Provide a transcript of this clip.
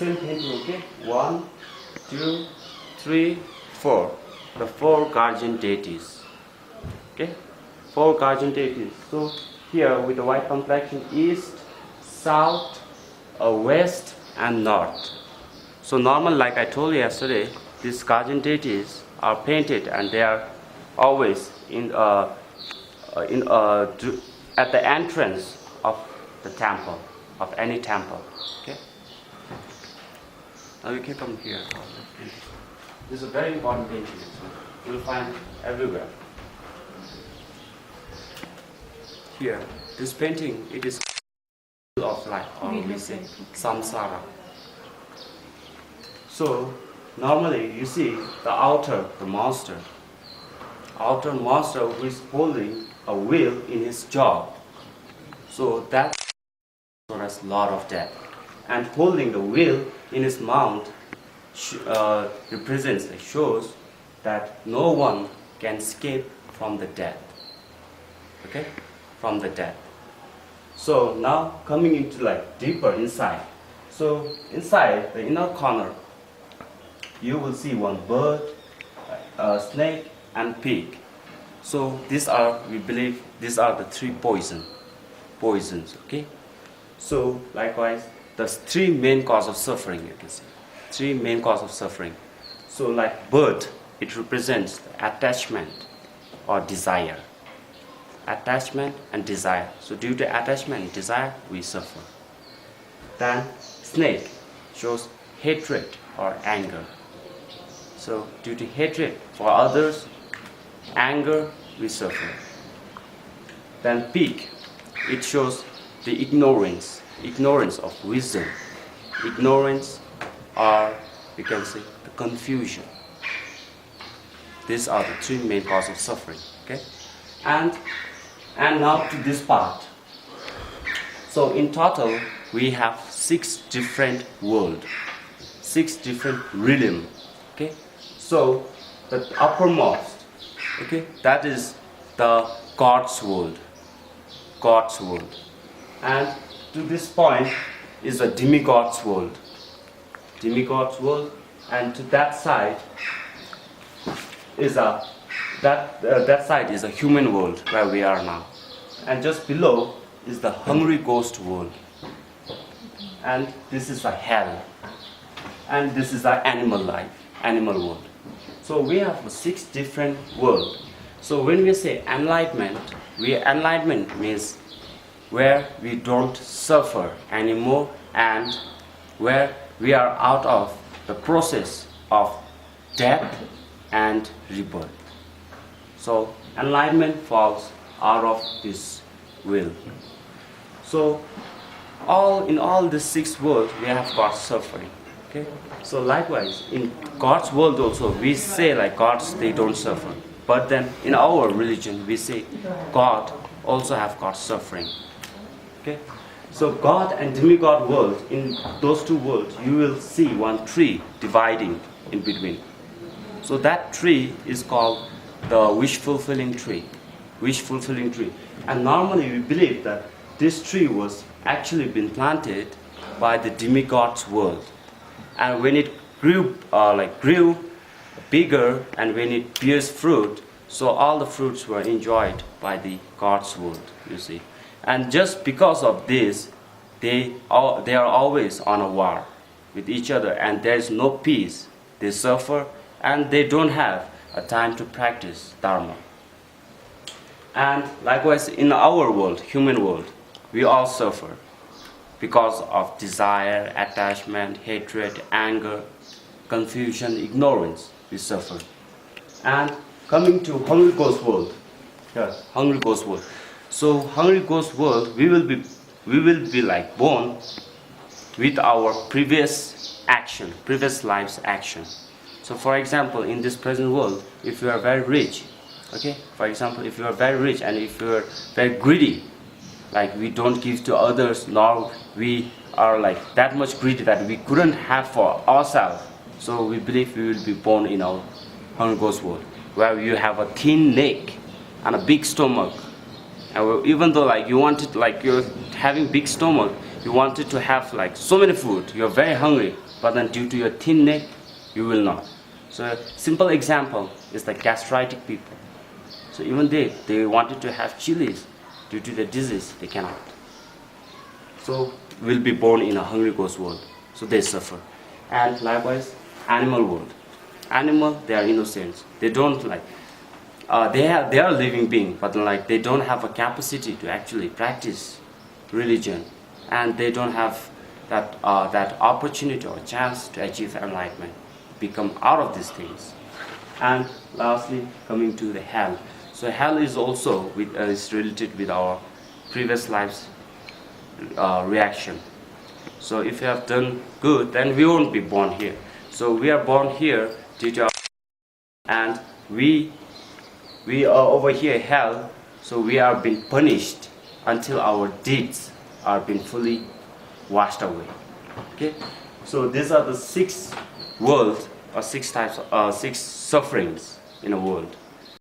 Same thing, okay? 1, 2, 3, 4. The 4 guardian deities. Okay? 4 guardian deities. So here with the white complexion, east, south, west, and north. So normal, like I told you yesterday, these guardian deities are painted and they are always at the entrance of the temple, of any temple. Okay? Now you can come here. This is a very important painting. You will find everywhere. Here, this painting, it is of life, or we say samsara. So normally you see the outer monster who is holding a wheel in his jaw. So that has a lot of death. And holding the wheel in his mouth shows that no one can escape from the death. Okay? From the death. So now coming into like deeper inside. So inside the inner corner, you will see one bird, a snake, and pig. So we believe these are the 3 poisons. Okay. So likewise, there's 3 main causes of suffering. You can see 3 main causes of suffering. So like bird, it represents attachment or desire. Attachment and desire. So due to attachment and desire, we suffer. Then snake shows hatred or anger. So due to hatred for others, anger, we suffer. Then pig, it shows the ignorance of wisdom. Ignorance, or we can say the confusion. These are the 3 main causes of suffering. Okay? And now to this part. So in total, we have 6 different worlds, 6 different realms. Okay? So the uppermost, okay, that is the God's world. God's world. And to this point is the demigod's world. Demigod's world, and to that side is that side is a human world where we are now. And just below is the hungry ghost world. And this is a hell. And this is our animal world. So we have 6 different worlds. So when we say enlightenment means where we don't suffer anymore and where we are out of the process of death and rebirth. So enlightenment falls out of this will. So in all the 6 worlds we have got suffering. Okay? So likewise, in God's world also, we say like gods, they don't suffer. But then in our religion, we say God also have got suffering. Okay? So God and demigod world, in those 2 worlds, you will see one tree dividing in between. So that tree is called the wish-fulfilling tree. Wish-fulfilling tree. And normally we believe that this tree was actually been planted by the demigod's world. And when it grew bigger, and when it bears fruit, so all the fruits were enjoyed by the God's world, you see. And just because of this, they are always on a war with each other, and there is no peace. They suffer, and they don't have a time to practice Dharma. And likewise, in our world, human world, we all suffer because of desire, attachment, hatred, anger, confusion, ignorance. We suffer. And coming to hungry ghost world. Yes, hungry ghost world. So hungry ghost world, we will be like born with our previous life's action. So for example, in this present world, if you are very rich, okay, for example, if you are very rich and if you are very greedy, like we don't give to others, nor we are like that much greedy that we couldn't have for ourselves. So we believe we will be born in our hungry ghost world, where you have a thin neck and a big stomach. And even though like you want it, like you're having big stomach, you wanted to have like so many food, you're very hungry, but then due to your thin neck, you will not. So a simple example is the gastritic people. So even they wanted to have chilies, due to the disease, they cannot. So will be born in a hungry ghost world, so they suffer. And likewise, animal world. Animal, they are innocent. They don't like. They are living being, but like they don't have a capacity to actually practice religion, and they don't have that opportunity or chance to achieve enlightenment, become out of these things. And lastly, coming to the hell. So hell is also is related with our previous lives reaction. So if you have done good, then we won't be born here. So we are born here due to our, and we are over here hell. So we are being punished until our deeds are being fully washed away. Okay. So these are the 6 worlds or 6 types, 6 sufferings in a world.